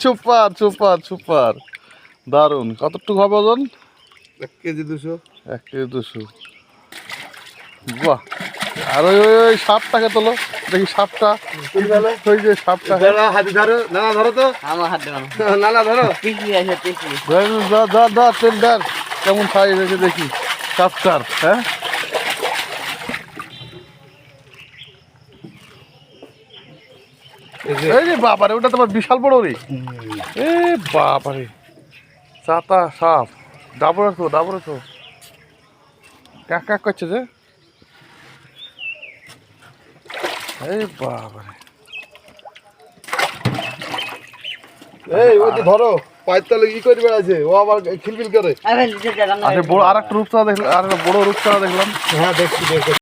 Super super super, দারুন। কতটুকু হবে ওজন? 1 কেজি 200। 1 কেজি 200। বাহ। আর ওই ওই ওই সাপটাকে তোলো দেখি, সাপটা ওই যে সাপটা। হাতে ধরো, নানা ধরো তো। আমার হাত দেন নানা ধরো। টিকি আছে টিকি। তেল ডার কেমন সাইজ হয়েছে দেখি সাপটার। হ্যাঁ, এই রে বাবারে, ওটা তোমার বিশাল বড় রে। এ বাবারে, চাতা সাপ। ডাবড়েছো ডাবড়েছো, ক্যাক ক্যাক করছে যে। এই বাবারে, এই ওই তো ধরো, পায়ের তলে ই করে বেড়াচ্ছে, ও আবার খিলবিল করে। আরে নিচে জায়গা না। আচ্ছা বড় আর একটা রূপচাঁদা দেখলাম, আর একটা বড় রূপচাঁদা দেখলাম। হ্যাঁ দেখছি দেখছি।